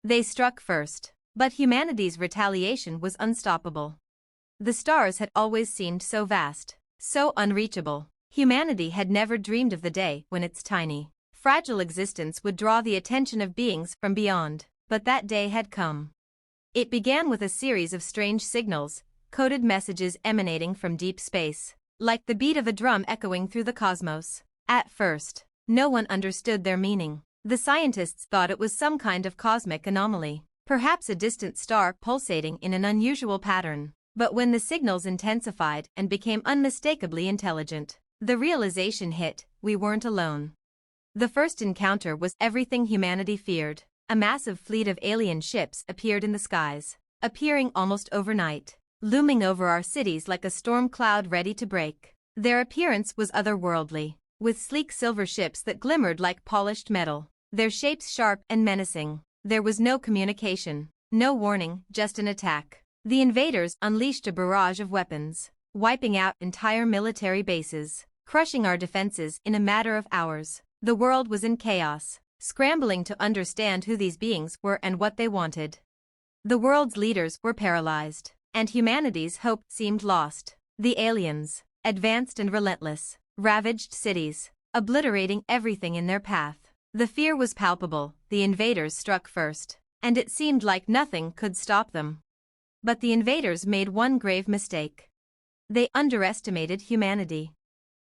They struck first. But humanity's retaliation was unstoppable. The stars had always seemed so vast, so unreachable. Humanity had never dreamed of the day when its tiny, fragile existence would draw the attention of beings from beyond. But that day had come. It began with a series of strange signals, coded messages emanating from deep space, like the beat of a drum echoing through the cosmos. At first, no one understood their meaning. The scientists thought it was some kind of cosmic anomaly, perhaps a distant star pulsating in an unusual pattern. But when the signals intensified and became unmistakably intelligent, the realization hit: we weren't alone. The first encounter was everything humanity feared. A massive fleet of alien ships appeared in the skies, appearing almost overnight, looming over our cities like a storm cloud ready to break. Their appearance was otherworldly, with sleek silver ships that glimmered like polished metal, their shapes sharp and menacing. There was no communication, no warning, just an attack. The invaders unleashed a barrage of weapons, wiping out entire military bases, crushing our defenses in a matter of hours. The world was in chaos, scrambling to understand who these beings were and what they wanted. The world's leaders were paralyzed, and humanity's hope seemed lost. The aliens, advanced and relentless, ravaged cities, obliterating everything in their path. The fear was palpable. The invaders struck first, and it seemed like nothing could stop them. But the invaders made one grave mistake. They underestimated humanity.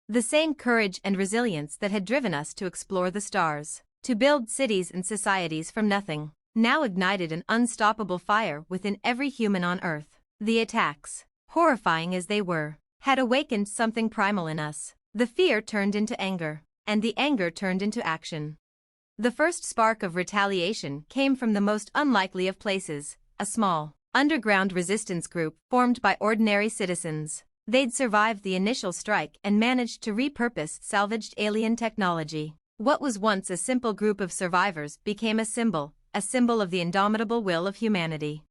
The same courage and resilience that had driven us to explore the stars, to build cities and societies from nothing, now ignited an unstoppable fire within every human on Earth. The attacks, horrifying as they were, had awakened something primal in us. The fear turned into anger, and the anger turned into action. The first spark of retaliation came from the most unlikely of places, a small, underground resistance group formed by ordinary citizens. They'd survived the initial strike and managed to repurpose salvaged alien technology. What was once a simple group of survivors became a symbol of the indomitable will of humanity.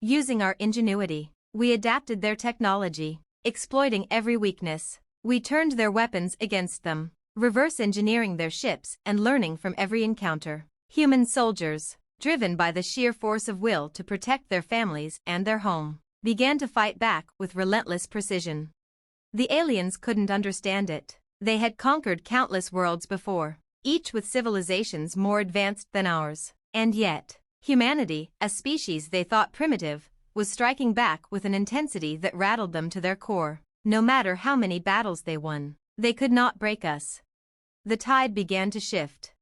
Using our ingenuity, we adapted their technology, exploiting every weakness. We turned their weapons against them, reverse engineering their ships and learning from every encounter. Human soldiers, driven by the sheer force of will to protect their families and their home, began to fight back with relentless precision. The aliens couldn't understand it. They had conquered countless worlds before, each with civilizations more advanced than ours. And yet, humanity, a species they thought primitive, was striking back with an intensity that rattled them to their core. No matter how many battles they won, they could not break us. The tide began to shift.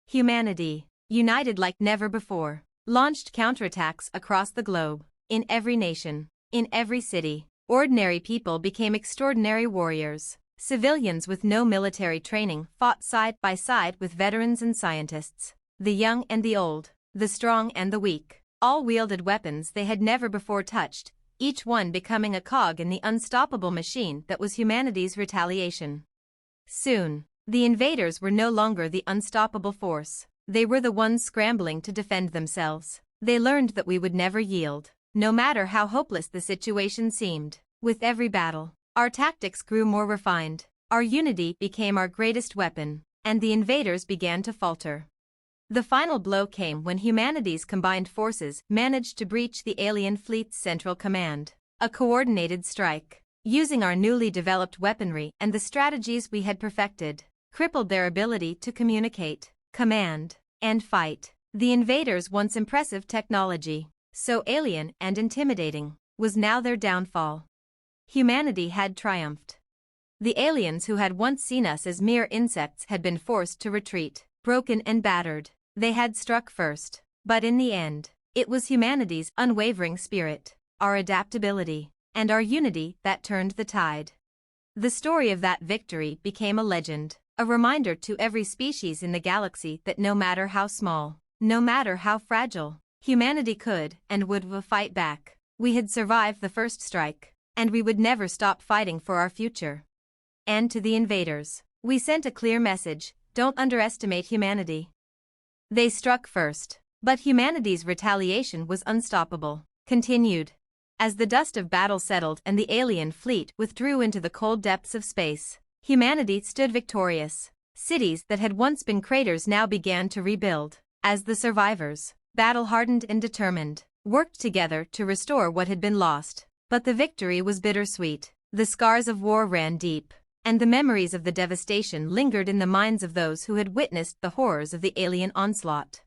Humanity, united like never before, launched counterattacks across the globe. In every nation, in every city, ordinary people became extraordinary warriors. Civilians with no military training fought side by side with veterans and scientists. The young and the old, the strong and the weak, all wielded weapons they had never before touched, each one becoming a cog in the unstoppable machine that was humanity's retaliation. Soon, the invaders were no longer the unstoppable force. They were the ones scrambling to defend themselves. They learned that we would never yield, no matter how hopeless the situation seemed. With every battle, our tactics grew more refined, our unity became our greatest weapon, and the invaders began to falter. The final blow came when humanity's combined forces managed to breach the alien fleet's central command. A coordinated strike, using our newly developed weaponry and the strategies we had perfected, crippled their ability to communicate, command, and fight. The invaders' once impressive technology, so alien and intimidating, was now their downfall. Humanity had triumphed. The aliens who had once seen us as mere insects had been forced to retreat, broken and battered. They had struck first, but in the end, it was humanity's unwavering spirit, our adaptability, and our unity that turned the tide. The story of that victory became a legend, a reminder to every species in the galaxy that no matter how small, no matter how fragile, humanity could and would fight back. We had survived the first strike, and we would never stop fighting for our future. And to the invaders, we sent a clear message: don't underestimate humanity. They struck first, but humanity's retaliation was unstoppable, continued. As the dust of battle settled and the alien fleet withdrew into the cold depths of space, humanity stood victorious. Cities that had once been craters now began to rebuild. As the survivors, battle-hardened and determined, worked together to restore what had been lost. But the victory was bittersweet. The scars of war ran deep, and the memories of the devastation lingered in the minds of those who had witnessed the horrors of the alien onslaught.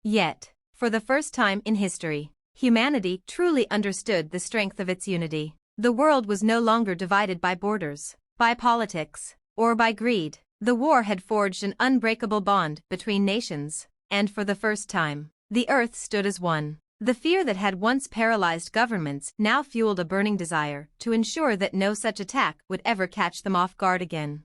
Yet, for the first time in history, humanity truly understood the strength of its unity. The world was no longer divided by borders, by politics, or by greed. The war had forged an unbreakable bond between nations, and for the first time, the earth stood as one. The fear that had once paralyzed governments now fueled a burning desire to ensure that no such attack would ever catch them off guard again.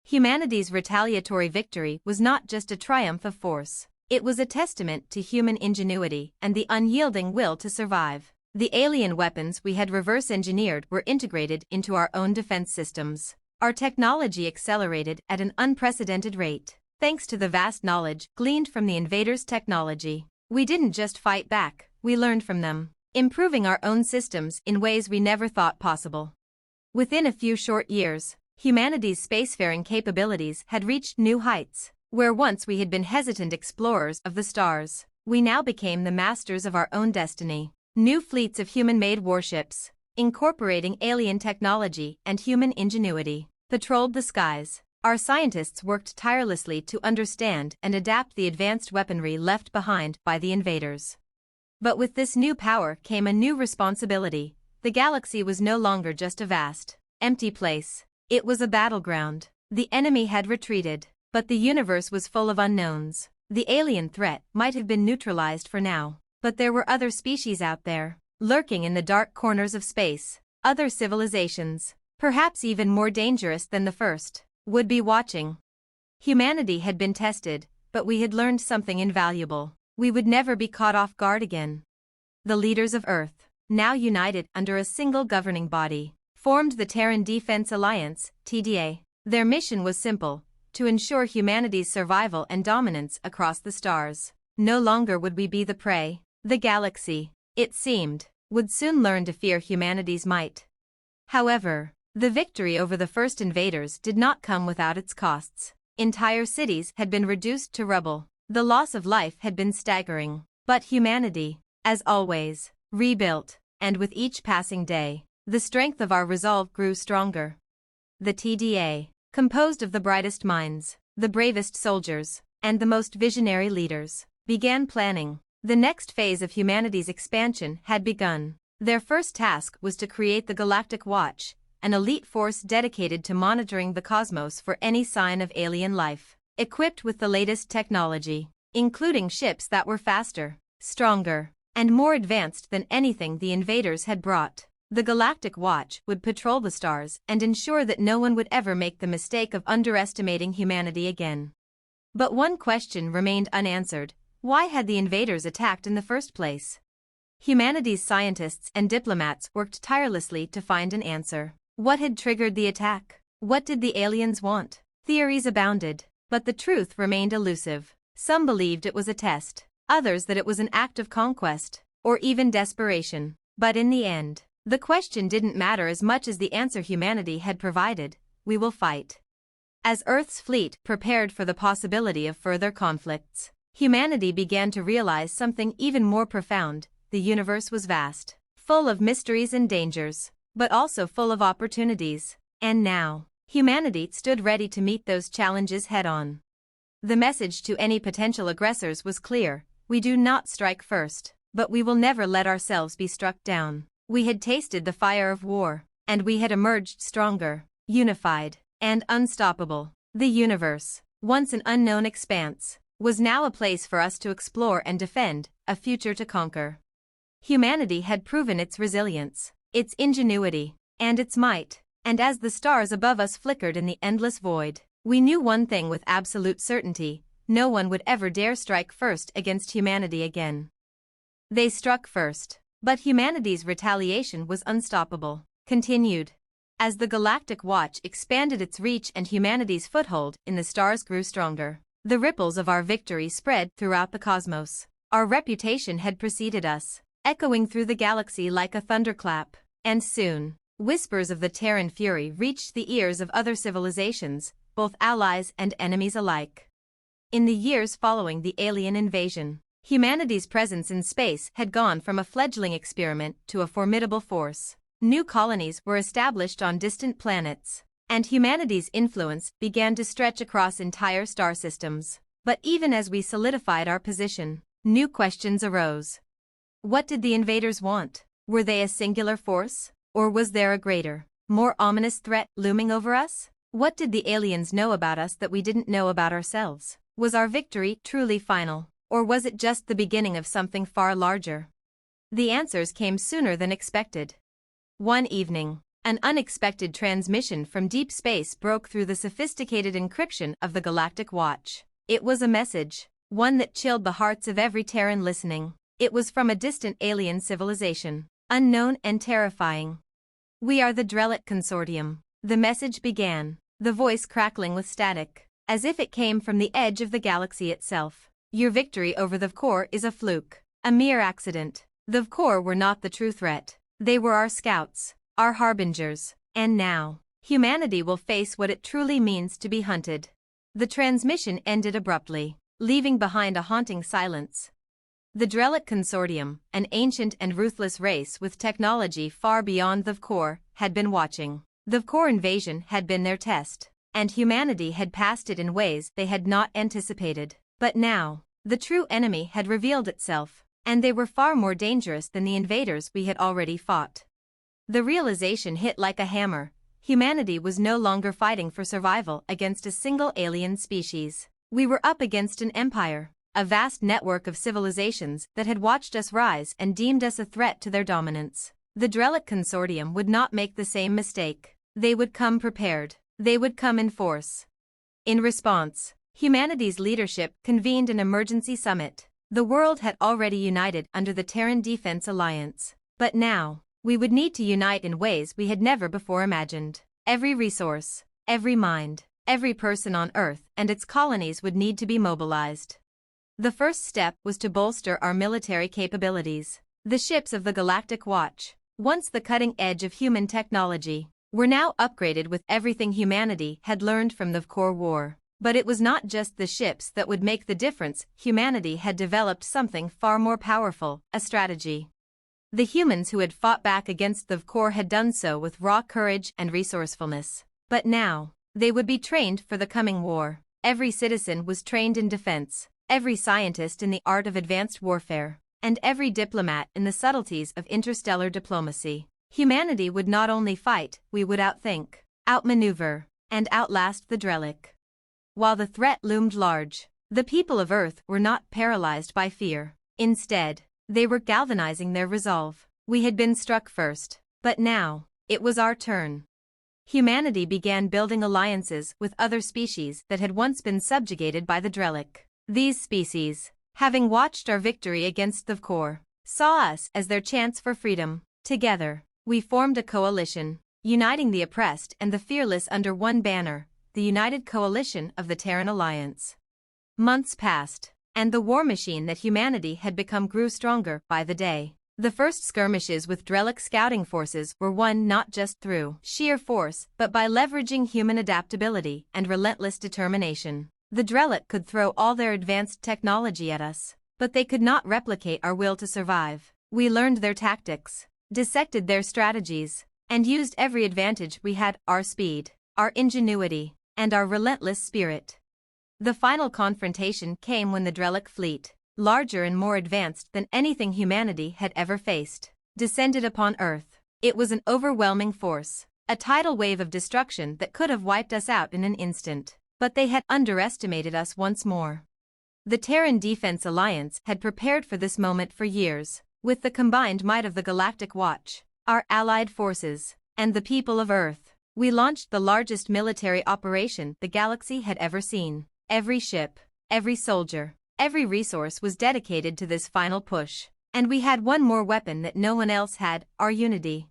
Humanity's retaliatory victory was not just a triumph of force. It was a testament to human ingenuity and the unyielding will to survive. The alien weapons we had reverse-engineered were integrated into our own defense systems. Our technology accelerated at an unprecedented rate, thanks to the vast knowledge gleaned from the invaders' technology. We didn't just fight back, we learned from them, improving our own systems in ways we never thought possible. Within a few short years, humanity's spacefaring capabilities had reached new heights. Where once we had been hesitant explorers of the stars, we now became the masters of our own destiny. New fleets of human-made warships, incorporating alien technology and human ingenuity, patrolled the skies. Our scientists worked tirelessly to understand and adapt the advanced weaponry left behind by the invaders. But with this new power came a new responsibility. The galaxy was no longer just a vast, empty place. It was a battleground. The enemy had retreated, but the universe was full of unknowns. The alien threat might have been neutralized for now, but there were other species out there, lurking in the dark corners of space. Other civilizations, perhaps even more dangerous than the first, would be watching. Humanity had been tested, but we had learned something invaluable. We would never be caught off guard again. The leaders of Earth, now united under a single governing body, formed the Terran Defense Alliance, TDA. Their mission was simple: to ensure humanity's survival and dominance across the stars. No longer would we be the prey. The galaxy, it seemed, would soon learn to fear humanity's might. However, the victory over the first invaders did not come without its costs. Entire cities had been reduced to rubble. The loss of life had been staggering. But humanity, as always, rebuilt, and with each passing day, the strength of our resolve grew stronger. The TDA, composed of the brightest minds, the bravest soldiers, and the most visionary leaders, began planning. The next phase of humanity's expansion had begun. Their first task was to create the Galactic Watch, an elite force dedicated to monitoring the cosmos for any sign of alien life, equipped with the latest technology, including ships that were faster, stronger, and more advanced than anything the invaders had brought. The Galactic Watch would patrol the stars and ensure that no one would ever make the mistake of underestimating humanity again. But one question remained unanswered: why had the invaders attacked in the first place? Humanity's scientists and diplomats worked tirelessly to find an answer. What had triggered the attack? What did the aliens want? Theories abounded, but the truth remained elusive. Some believed it was a test, others that it was an act of conquest, or even desperation. But in the end, the question didn't matter as much as the answer humanity had provided: we will fight. As Earth's fleet prepared for the possibility of further conflicts, humanity began to realize something even more profound. The universe was vast, full of mysteries and dangers, but also full of opportunities. And now, humanity stood ready to meet those challenges head-on. The message to any potential aggressors was clear: we do not strike first, but we will never let ourselves be struck down. We had tasted the fire of war, and we had emerged stronger, unified, and unstoppable. The universe, once an unknown expanse, was now a place for us to explore and defend, a future to conquer. Humanity had proven its resilience, its ingenuity, and its might, and as the stars above us flickered in the endless void, we knew one thing with absolute certainty: no one would ever dare strike first against humanity again. They struck first, but humanity's retaliation was unstoppable, continued. As the Galactic Watch expanded its reach and humanity's foothold in the stars grew stronger, the ripples of our victory spread throughout the cosmos. Our reputation had preceded us, echoing through the galaxy like a thunderclap, and soon, whispers of the Terran fury reached the ears of other civilizations, both allies and enemies alike. In the years following the alien invasion, Humanity's presence in space had gone from a fledgling experiment to a formidable force. New colonies were established on distant planets, and humanity's influence began to stretch across entire star systems. But even as we solidified our position, new questions arose. What did the invaders want? Were they a singular force? Or was there a greater, more ominous threat looming over us? What did the aliens know about us that we didn't know about ourselves? Was our victory truly final, or was it just the beginning of something far larger? The answers came sooner than expected. One evening, an unexpected transmission from deep space broke through the sophisticated encryption of the Galactic Watch. It was a message, one that chilled the hearts of every Terran listening. It was from a distant alien civilization, unknown and terrifying. "We are the Drellic Consortium," the message began, the voice crackling with static, as if it came from the edge of the galaxy itself. "Your victory over the Vkor is a fluke, a mere accident. The Vkor were not the true threat. They were our scouts, our harbingers, and now, humanity will face what it truly means to be hunted." The transmission ended abruptly, leaving behind a haunting silence. The Drellic Consortium, an ancient and ruthless race with technology far beyond the Vkor, had been watching. The Vkor invasion had been their test, and humanity had passed it in ways they had not anticipated. But now, the true enemy had revealed itself, and they were far more dangerous than the invaders we had already fought. The realization hit like a hammer. Humanity was no longer fighting for survival against a single alien species. We were up against an empire, a vast network of civilizations that had watched us rise and deemed us a threat to their dominance. The Drellic Consortium would not make the same mistake. They would come prepared. They would come in force. In response, humanity's leadership convened an emergency summit. The world had already united under the Terran Defense Alliance. But now, we would need to unite in ways we had never before imagined. Every resource, every mind, every person on Earth and its colonies would need to be mobilized. The first step was to bolster our military capabilities. The ships of the Galactic Watch, once the cutting edge of human technology, were now upgraded with everything humanity had learned from the Vkor War. But it was not just the ships that would make the difference. Humanity had developed something far more powerful, a strategy. The humans who had fought back against the Vkor had done so with raw courage and resourcefulness. But now, they would be trained for the coming war. Every citizen was trained in defense, every scientist in the art of advanced warfare, and every diplomat in the subtleties of interstellar diplomacy. Humanity would not only fight, we would outthink, outmaneuver, and outlast the Drellic. While the threat loomed large, the people of Earth were not paralyzed by fear. Instead, they were galvanizing their resolve. We had been struck first, but now, it was our turn. Humanity began building alliances with other species that had once been subjugated by the Drellic. These species, having watched our victory against the Vkor, saw us as their chance for freedom. Together, we formed a coalition, uniting the oppressed and the fearless under one banner, the United Coalition of the Terran Alliance. Months passed, and the war machine that humanity had become grew stronger by the day. The first skirmishes with Drellic scouting forces were won not just through sheer force but by leveraging human adaptability and relentless determination. The Drellic could throw all their advanced technology at us, but they could not replicate our will to survive. We learned their tactics, dissected their strategies, and used every advantage we had: our speed, our ingenuity, and our relentless spirit. The final confrontation came when the Drellic fleet, larger and more advanced than anything humanity had ever faced, descended upon Earth. It was an overwhelming force, a tidal wave of destruction that could have wiped us out in an instant. But they had underestimated us once more. The Terran Defense Alliance had prepared for this moment for years. With the combined might of the Galactic Watch, our allied forces, and the people of Earth, we launched the largest military operation the galaxy had ever seen. Every ship, every soldier, every resource was dedicated to this final push. And we had one more weapon that no one else had: our unity.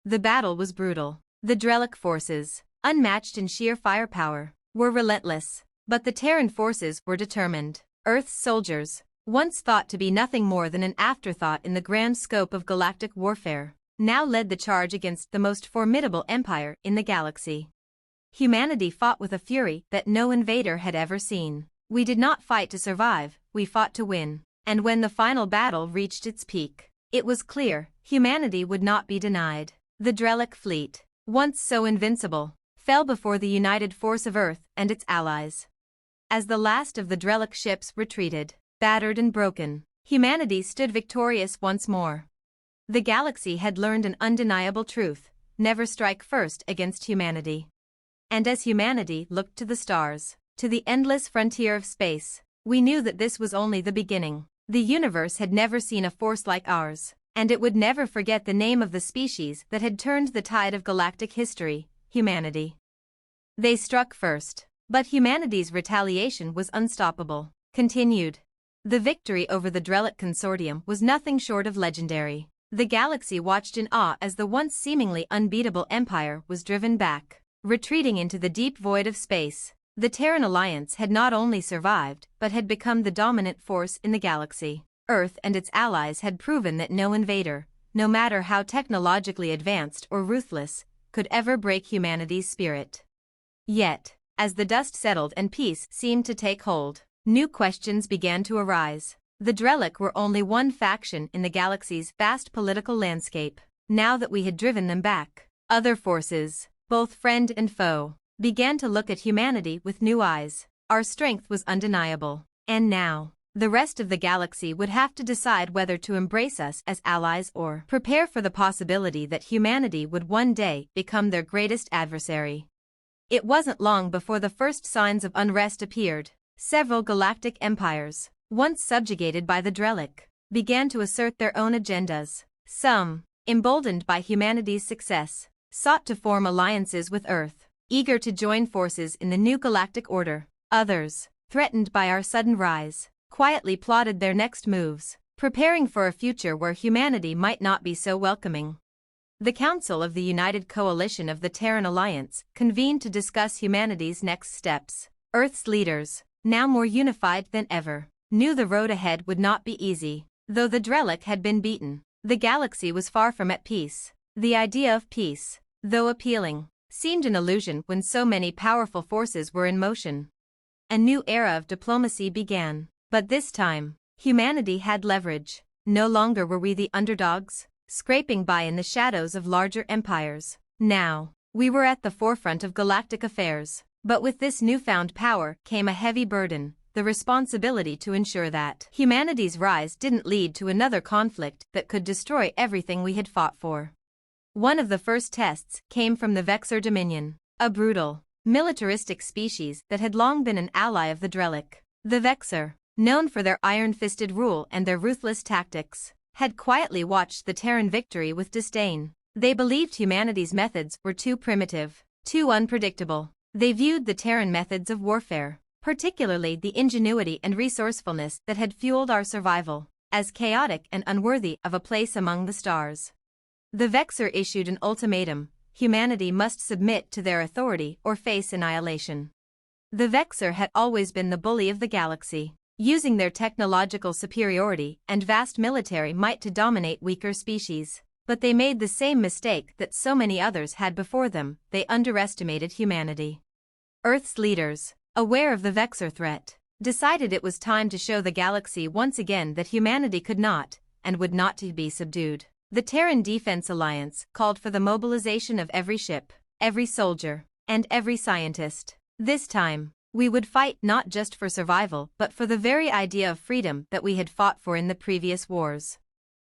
The battle was brutal. The Drellic forces, unmatched in sheer firepower, were relentless, but the Terran forces were determined. Earth's soldiers, once thought to be nothing more than an afterthought in the grand scope of galactic warfare, now led the charge against the most formidable empire in the galaxy. Humanity fought with a fury that no invader had ever seen. We did not fight to survive, we fought to win. And when the final battle reached its peak, it was clear humanity would not be denied. The Drellic fleet, once so invincible, fell before the united force of Earth and its allies. As the last of the Drellic ships retreated, battered and broken, humanity stood victorious once more. The galaxy had learned an undeniable truth: never strike first against humanity. And as humanity looked to the stars, to the endless frontier of space, we knew that this was only the beginning. The universe had never seen a force like ours, and it would never forget the name of the species that had turned the tide of galactic history: humanity. They struck first, but humanity's retaliation was unstoppable. Continued. The victory over the Drellic consortium was nothing short of legendary. The galaxy watched in awe as the once seemingly unbeatable empire was driven back, retreating into the deep void of space. The Terran Alliance had not only survived but had become the dominant force in the galaxy. Earth and its allies had proven that no invader, no matter how technologically advanced or ruthless, could ever break humanity's spirit. Yet, as the dust settled and peace seemed to take hold, new questions began to arise. The Drellic were only one faction in the galaxy's vast political landscape. Now that we had driven them back, other forces, both friend and foe, began to look at humanity with new eyes. Our strength was undeniable, and now, the rest of the galaxy would have to decide whether to embrace us as allies or prepare for the possibility that humanity would one day become their greatest adversary. It wasn't long before the first signs of unrest appeared. Several galactic empires, once subjugated by the Drellic, began to assert their own agendas. Some, emboldened by humanity's success, sought to form alliances with Earth, eager to join forces in the new galactic order. Others, threatened by our sudden rise, quietly plotted their next moves, preparing for a future where humanity might not be so welcoming. The Council of the United Coalition of the Terran Alliance convened to discuss humanity's next steps. Earth's leaders, now more unified than ever, knew the road ahead would not be easy. Though the Drellic had been beaten, the galaxy was far from at peace. The idea of peace, though appealing, seemed an illusion when so many powerful forces were in motion. A new era of diplomacy began, but this time, humanity had leverage. No longer were we the underdogs, scraping by in the shadows of larger empires. Now, we were at the forefront of galactic affairs. But with this newfound power came a heavy burden: the responsibility to ensure that humanity's rise didn't lead to another conflict that could destroy everything we had fought for. One of the first tests came from the Vexor Dominion, a brutal, militaristic species that had long been an ally of the Drellic. The Vexor, known for their iron-fisted rule and their ruthless tactics, had quietly watched the Terran victory with disdain. They believed humanity's methods were too primitive, too unpredictable. They viewed the Terran methods of warfare, particularly the ingenuity and resourcefulness that had fueled our survival, as chaotic and unworthy of a place among the stars. The Vexor issued an ultimatum: humanity must submit to their authority or face annihilation. The Vexor had always been the bully of the galaxy, using their technological superiority and vast military might to dominate weaker species. But they made the same mistake that so many others had before them: they underestimated humanity. Earth's leaders, aware of the Vexor threat, decided it was time to show the galaxy once again that humanity could not, and would not to be subdued. The Terran Defense Alliance called for the mobilization of every ship, every soldier, and every scientist. This time, we would fight not just for survival but for the very idea of freedom that we had fought for in the previous wars.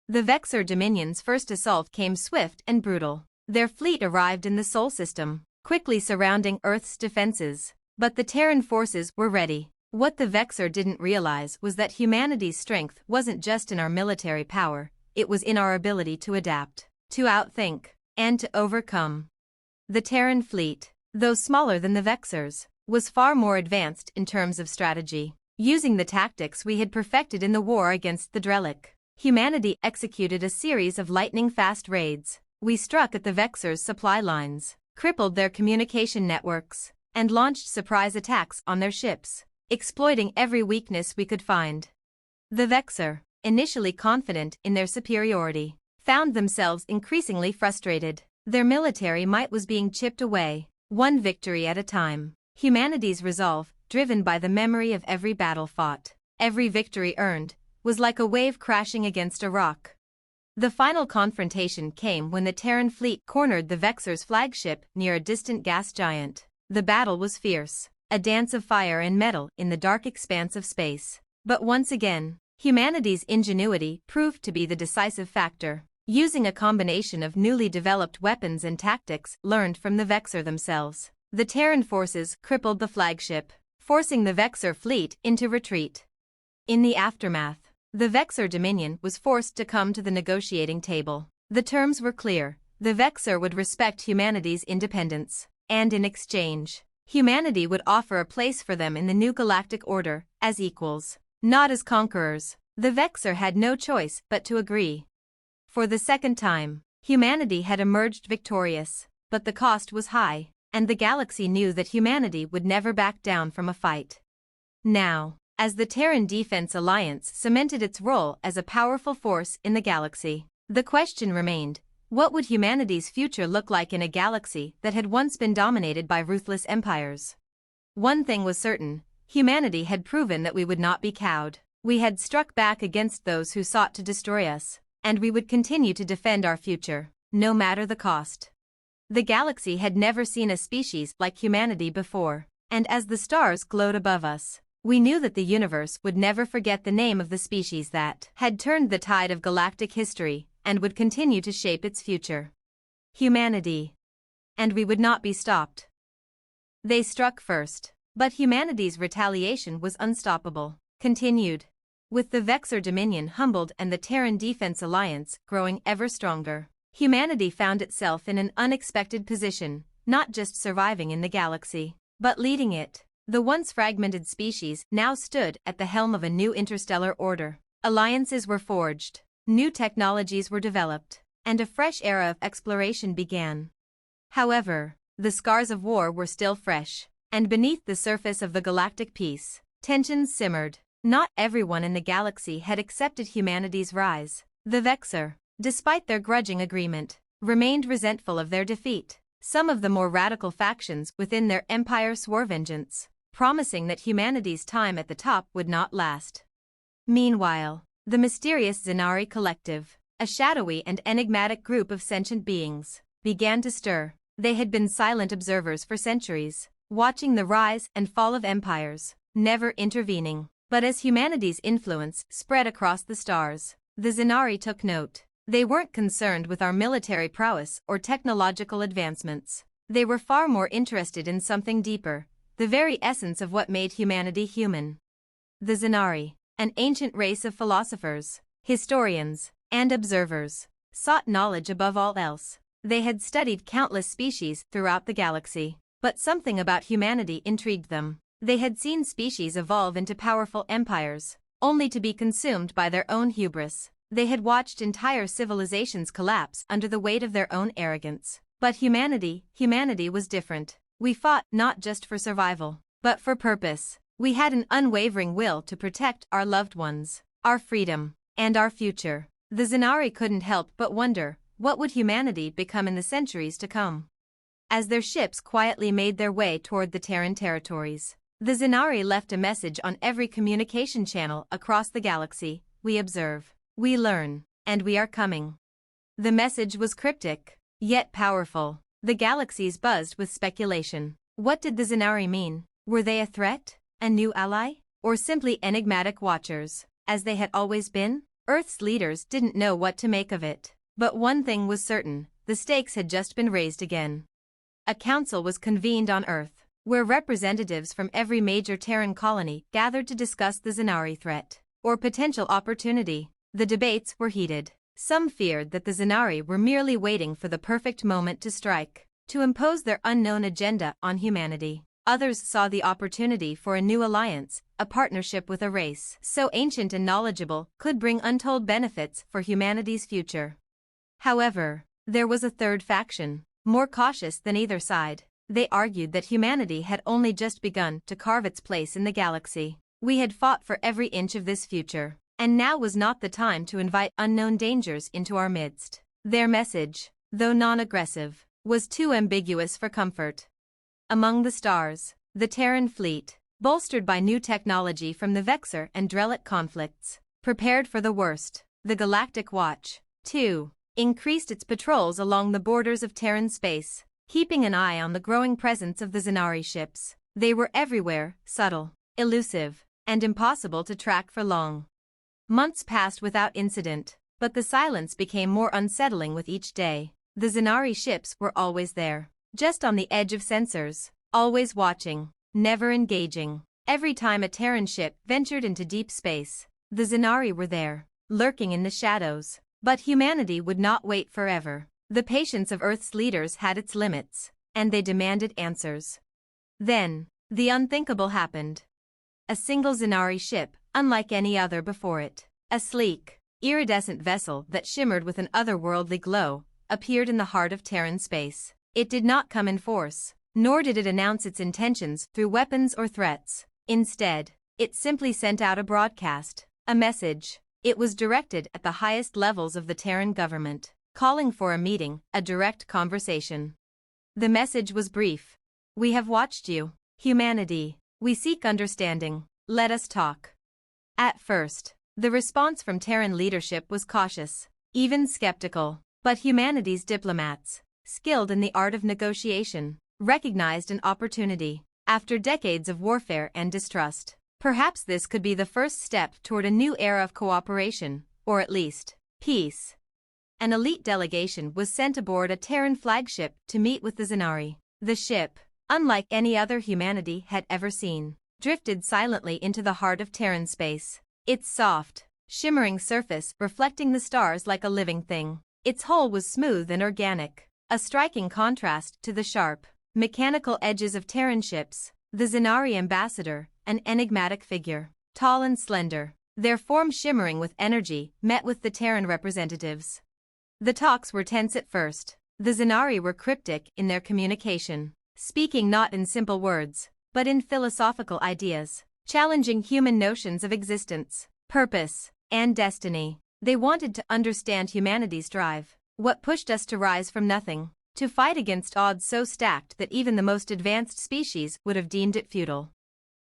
The Vexor Dominion's first assault came swift and brutal. Their fleet arrived in the Sol system, quickly surrounding Earth's defenses. But the Terran forces were ready. What the Vexor didn't realize was that humanity's strength wasn't just in our military power, it was in our ability to adapt, to outthink, and to overcome. The Terran fleet, though smaller than the Vexor's, was far more advanced in terms of strategy, using the tactics we had perfected in the war against the Drellic. Humanity executed a series of lightning-fast raids. We struck at the Vexor's supply lines, crippled their communication networks, and launched surprise attacks on their ships, exploiting every weakness we could find. The Vexor, initially confident in their superiority, found themselves increasingly frustrated. Their military might was being chipped away, one victory at a time. Humanity's resolve, driven by the memory of every battle fought, every victory earned, was like a wave crashing against a rock. The final confrontation came when the Terran fleet cornered the Vexor's flagship near a distant gas giant. The battle was fierce, a dance of fire and metal in the dark expanse of space. But once again, humanity's ingenuity proved to be the decisive factor. Using a combination of newly developed weapons and tactics learned from the Vexor themselves, the Terran forces crippled the flagship, forcing the Vexor fleet into retreat. In the aftermath, the Vexor Dominion was forced to come to the negotiating table. The terms were clear: the Vexor would respect humanity's independence, and in exchange, humanity would offer a place for them in the new galactic order, as equals, not as conquerors. The Vexor had no choice but to agree. For the second time, humanity had emerged victorious, but the cost was high, and the galaxy knew that humanity would never back down from a fight. Now, as the Terran Defense Alliance cemented its role as a powerful force in the galaxy, the question remained: what would humanity's future look like in a galaxy that had once been dominated by ruthless empires? One thing was certain: humanity had proven that we would not be cowed. We had struck back against those who sought to destroy us, and we would continue to defend our future, no matter the cost. The galaxy had never seen a species like humanity before, and as the stars glowed above us, we knew that the universe would never forget the name of the species that had turned the tide of galactic history and would continue to shape its future. Humanity. And we would not be stopped. They struck first, but humanity's retaliation was unstoppable. Continued. With the Vexor Dominion humbled and the Terran Defense Alliance growing ever stronger, humanity found itself in an unexpected position, not just surviving in the galaxy, but leading it. The once fragmented species now stood at the helm of a new interstellar order. Alliances were forged, new technologies were developed, and a fresh era of exploration began. However, the scars of war were still fresh, and beneath the surface of the galactic peace, tensions simmered. Not everyone in the galaxy had accepted humanity's rise. The Vexor, despite their grudging agreement, remained resentful of their defeat. Some of the more radical factions within their empire swore vengeance, promising that humanity's time at the top would not last. Meanwhile, the mysterious Zenari Collective, a shadowy and enigmatic group of sentient beings, began to stir. They had been silent observers for centuries, watching the rise and fall of empires, never intervening. But as humanity's influence spread across the stars, the Zenari took note. They weren't concerned with our military prowess or technological advancements. They were far more interested in something deeper, the very essence of what made humanity human. The Zenari, an ancient race of philosophers, historians, and observers, sought knowledge above all else. They had studied countless species throughout the galaxy, but something about humanity intrigued them. They had seen species evolve into powerful empires, only to be consumed by their own hubris. They had watched entire civilizations collapse under the weight of their own arrogance. But humanity was different. We fought not just for survival, but for purpose. We had an unwavering will to protect our loved ones, our freedom, and our future. The Zenari couldn't help but wonder, what would humanity become in the centuries to come? As their ships quietly made their way toward the Terran territories, the Zenari left a message on every communication channel across the galaxy: we observe, we learn, and we are coming. The message was cryptic, yet powerful. The galaxies buzzed with speculation. What did the Zenari mean? Were they a threat, a new ally, or simply enigmatic watchers, as they had always been? Earth's leaders didn't know what to make of it. But one thing was certain: the stakes had just been raised again. A council was convened on Earth, where representatives from every major Terran colony gathered to discuss the Zenari threat, or potential opportunity. The debates were heated. Some feared that the Zenari were merely waiting for the perfect moment to strike, to impose their unknown agenda on humanity. Others saw the opportunity for a new alliance, a partnership with a race so ancient and knowledgeable could bring untold benefits for humanity's future. However, there was a third faction, more cautious than either side. They argued that humanity had only just begun to carve its place in the galaxy. We had fought for every inch of this future, and now was not the time to invite unknown dangers into our midst. Their message, though non-aggressive, was too ambiguous for comfort. Among the stars, the Terran fleet, bolstered by new technology from the Vexor and Drellic conflicts, prepared for the worst. The Galactic Watch, 2, increased its patrols along the borders of Terran space, keeping an eye on the growing presence of the Zenari ships. They were everywhere, subtle, elusive, and impossible to track for long. Months passed without incident, but the silence became more unsettling with each day. The Zenari ships were always there, just on the edge of sensors, always watching, never engaging. Every time a Terran ship ventured into deep space, the Zenari were there, lurking in the shadows. But humanity would not wait forever. The patience of Earth's leaders had its limits, and they demanded answers. Then, the unthinkable happened. A single Zenari ship, unlike any other before it, a sleek, iridescent vessel that shimmered with an otherworldly glow, appeared in the heart of Terran space. It did not come in force, nor did it announce its intentions through weapons or threats. Instead, it simply sent out a broadcast, a message. It was directed at the highest levels of the Terran government, calling for a meeting, a direct conversation. The message was brief. We have watched you, humanity. We seek understanding. Let us talk. At first, the response from Terran leadership was cautious, even skeptical. But humanity's diplomats, skilled in the art of negotiation, recognized an opportunity. After decades of warfare and distrust, perhaps this could be the first step toward a new era of cooperation, or at least, peace. An elite delegation was sent aboard a Terran flagship to meet with the Zenari. The ship, unlike any other humanity had ever seen, drifted silently into the heart of Terran space, its soft, shimmering surface reflecting the stars like a living thing. Its hull was smooth and organic, a striking contrast to the sharp, mechanical edges of Terran ships. The Zenari ambassador, an enigmatic figure, tall and slender, their form shimmering with energy, met with the Terran representatives. The talks were tense at first. The Zenari were cryptic in their communication, speaking not in simple words, but in philosophical ideas, challenging human notions of existence, purpose, and destiny. They wanted to understand humanity's drive, what pushed us to rise from nothing, to fight against odds so stacked that even the most advanced species would have deemed it futile.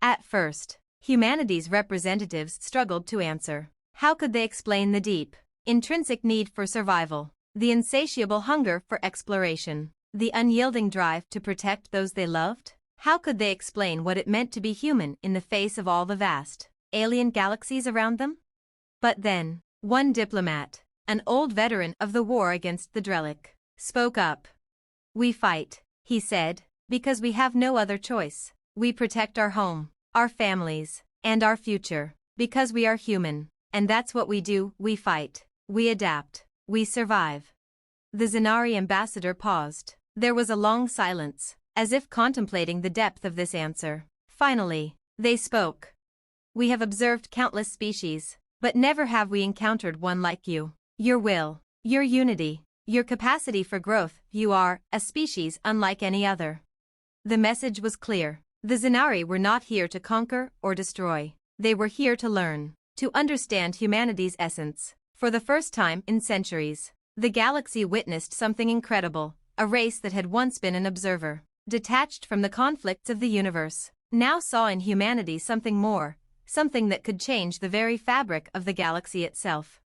At first, humanity's representatives struggled to answer. How could they explain the deep, intrinsic need for survival, the insatiable hunger for exploration, the unyielding drive to protect those they loved? How could they explain what it meant to be human in the face of all the vast, alien galaxies around them? But then, one diplomat, an old veteran of the war against the Drellic, spoke up. We fight, he said, because we have no other choice. We protect our home, our families, and our future, because we are human, and that's what we do. We fight, we adapt, we survive. The Zenari ambassador paused. There was a long silence, as if contemplating the depth of this answer. Finally, they spoke. We have observed countless species, but never have we encountered one like you. Your will, your unity, your capacity for growth, you are a species unlike any other. The message was clear. The Zenari were not here to conquer or destroy. They were here to learn, to understand humanity's essence. For the first time in centuries, the galaxy witnessed something incredible. A race that had once been an observer, detached from the conflicts of the universe, now saw in humanity something more, something that could change the very fabric of the galaxy itself.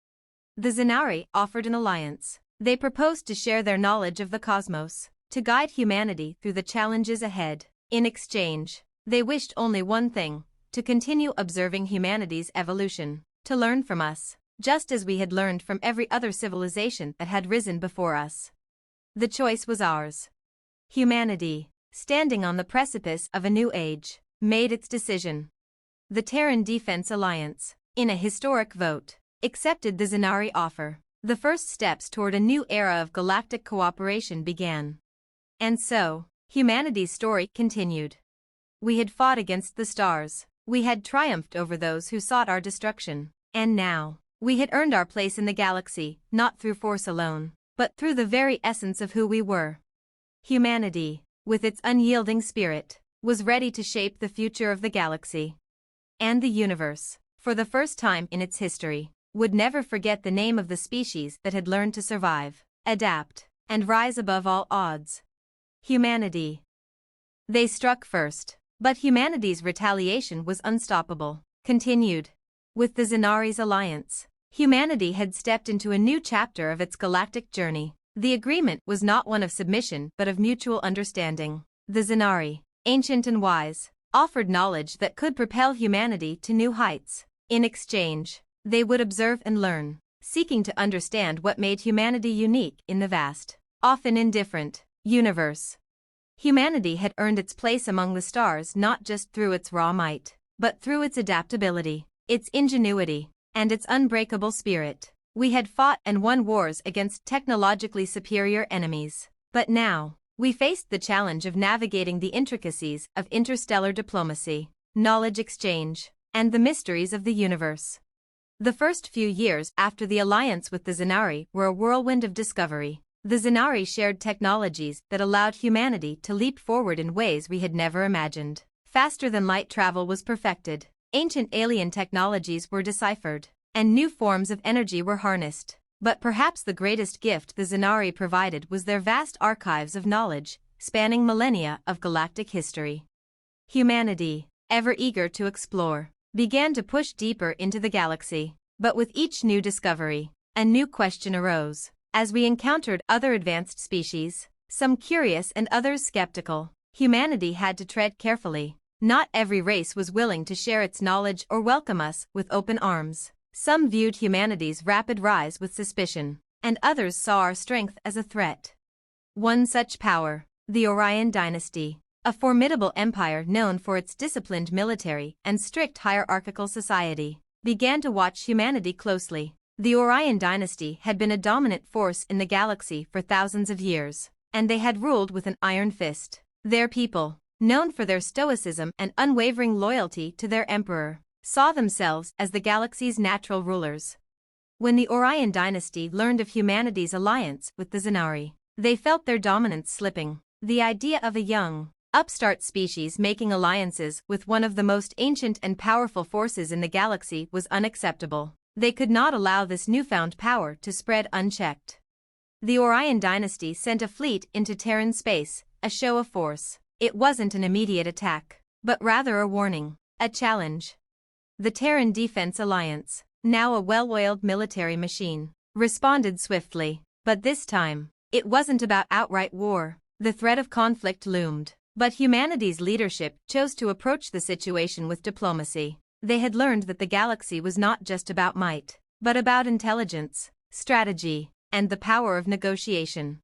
The Zenari offered an alliance. They proposed to share their knowledge of the cosmos, to guide humanity through the challenges ahead. In exchange, they wished only one thing, to continue observing humanity's evolution, to learn from us, just as we had learned from every other civilization that had risen before us. The choice was ours. Humanity, standing on the precipice of a new age, made its decision. The Terran Defense Alliance, in a historic vote, accepted the Zenari offer. The first steps toward a new era of galactic cooperation began. And so, humanity's story continued. We had fought against the stars, we had triumphed over those who sought our destruction, and now, we had earned our place in the galaxy, not through force alone, but through the very essence of who we were. Humanity, with its unyielding spirit, was ready to shape the future of the galaxy. And the universe, for the first time in its history, would never forget the name of the species that had learned to survive, adapt, and rise above all odds. Humanity. They struck first, but humanity's retaliation was unstoppable. Continued. With the Xenari's alliance, humanity had stepped into a new chapter of its galactic journey. The agreement was not one of submission but of mutual understanding. The Xenari, ancient and wise, offered knowledge that could propel humanity to new heights. In exchange, they would observe and learn, seeking to understand what made humanity unique in the vast, often indifferent, universe. Humanity had earned its place among the stars not just through its raw might, but through its adaptability, its ingenuity, and its unbreakable spirit. We had fought and won wars against technologically superior enemies, but now, we faced the challenge of navigating the intricacies of interstellar diplomacy, knowledge exchange, and the mysteries of the universe. The first few years after the alliance with the Xenari were a whirlwind of discovery. The Xenari shared technologies that allowed humanity to leap forward in ways we had never imagined. Faster-than-light travel was perfected, ancient alien technologies were deciphered, and new forms of energy were harnessed. But perhaps the greatest gift the Xenari provided was their vast archives of knowledge, spanning millennia of galactic history. Humanity, ever eager to explore, began to push deeper into the galaxy. But with each new discovery, a new question arose. As we encountered other advanced species, some curious and others skeptical, humanity had to tread carefully. Not every race was willing to share its knowledge or welcome us with open arms. Some viewed humanity's rapid rise with suspicion, and others saw our strength as a threat. One such power, the Orion dynasty, a formidable empire known for its disciplined military and strict hierarchical society, began to watch humanity closely. The Orion dynasty had been a dominant force in the galaxy for thousands of years, and they had ruled with an iron fist. Their people, known for their stoicism and unwavering loyalty to their emperor, saw themselves as the galaxy's natural rulers. When the Orion dynasty learned of humanity's alliance with the Xenari, they felt their dominance slipping. The idea of a young, upstart species making alliances with one of the most ancient and powerful forces in the galaxy was unacceptable. They could not allow this newfound power to spread unchecked. The Orion dynasty sent a fleet into Terran space, a show of force. It wasn't an immediate attack, but rather a warning, a challenge. The Terran Defense Alliance, now a well-oiled military machine, responded swiftly. But this time, it wasn't about outright war. The threat of conflict loomed, but humanity's leadership chose to approach the situation with diplomacy. They had learned that the galaxy was not just about might, but about intelligence, strategy, and the power of negotiation.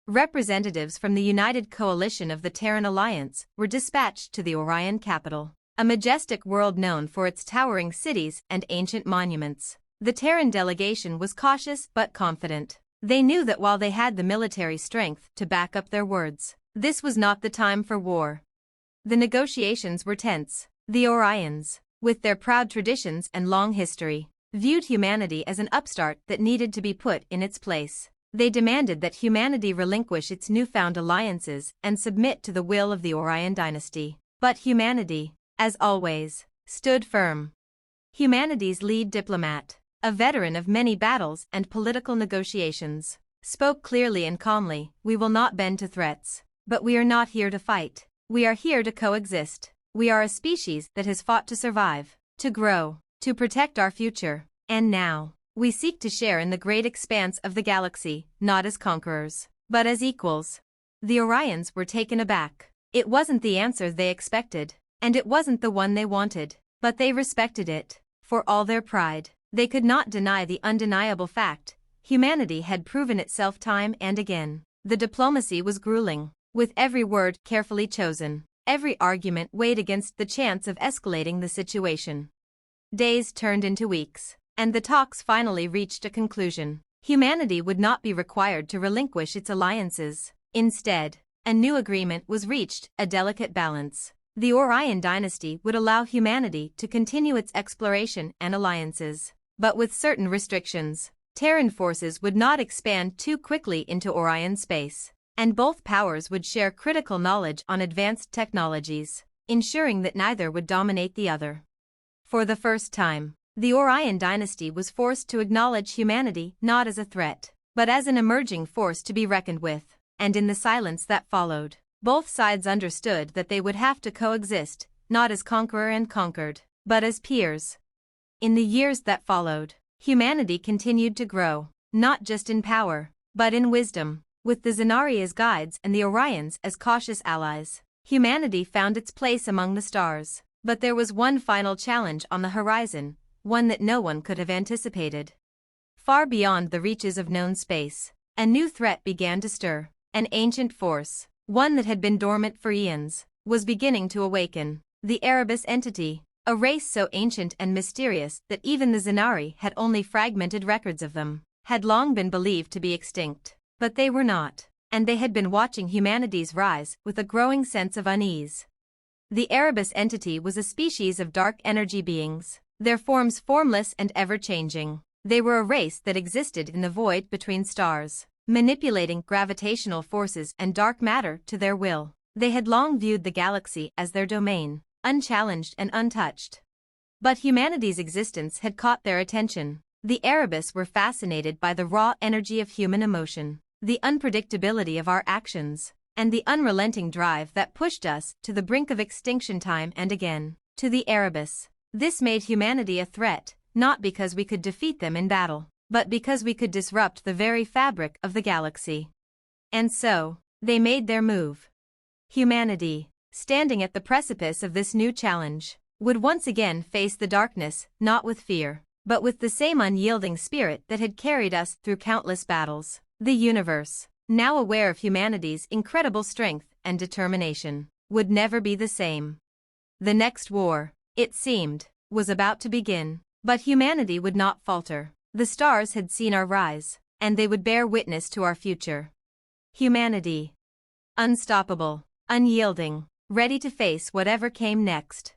Representatives from the United Coalition of the Terran Alliance were dispatched to the Orion capital, a majestic world known for its towering cities and ancient monuments. The Terran delegation was cautious but confident. They knew that while they had the military strength to back up their words, this was not the time for war. The negotiations were tense. The Orions, with their proud traditions and long history, viewed humanity as an upstart that needed to be put in its place. They demanded that humanity relinquish its newfound alliances and submit to the will of the Orion dynasty. But humanity, as always, stood firm. Humanity's lead diplomat, a veteran of many battles and political negotiations, spoke clearly and calmly. We will not bend to threats, but we are not here to fight. We are here to coexist. We are a species that has fought to survive, to grow, to protect our future, and now, we seek to share in the great expanse of the galaxy, not as conquerors, but as equals. The Orions were taken aback. It wasn't the answer they expected, and it wasn't the one they wanted, but they respected it. For all their pride, they could not deny the undeniable fact: humanity had proven itself time and again. The diplomacy was grueling, with every word carefully chosen. Every argument weighed against the chance of escalating the situation. Days turned into weeks, and the talks finally reached a conclusion. Humanity would not be required to relinquish its alliances. Instead, a new agreement was reached, a delicate balance. The Orion dynasty would allow humanity to continue its exploration and alliances, but with certain restrictions. Terran forces would not expand too quickly into Orion space, and both powers would share critical knowledge on advanced technologies, ensuring that neither would dominate the other. For the first time, the Orion dynasty was forced to acknowledge humanity not as a threat, but as an emerging force to be reckoned with, and in the silence that followed, both sides understood that they would have to coexist, not as conqueror and conquered, but as peers. In the years that followed, humanity continued to grow, not just in power, but in wisdom. With the Zenari as guides and the Orions as cautious allies, humanity found its place among the stars. But there was one final challenge on the horizon, one that no one could have anticipated. Far beyond the reaches of known space, a new threat began to stir. An ancient force, one that had been dormant for eons, was beginning to awaken. The Erebus entity, a race so ancient and mysterious that even the Zenari had only fragmented records of them, had long been believed to be extinct. But they were not, and they had been watching humanity's rise with a growing sense of unease. The Erebus entity was a species of dark energy beings, their forms formless and ever-changing. They were a race that existed in the void between stars, manipulating gravitational forces and dark matter to their will. They had long viewed the galaxy as their domain, unchallenged and untouched. But humanity's existence had caught their attention. The Erebus were fascinated by the raw energy of human emotion, the unpredictability of our actions, and the unrelenting drive that pushed us to the brink of extinction time and again. To the Erebus, this made humanity a threat, not because we could defeat them in battle, but because we could disrupt the very fabric of the galaxy. And so, they made their move. Humanity, standing at the precipice of this new challenge, would once again face the darkness, not with fear, but with the same unyielding spirit that had carried us through countless battles. The universe, now aware of humanity's incredible strength and determination, would never be the same. The next war, it seemed, was about to begin, but humanity would not falter. The stars had seen our rise, and they would bear witness to our future. Humanity, unstoppable, unyielding, ready to face whatever came next.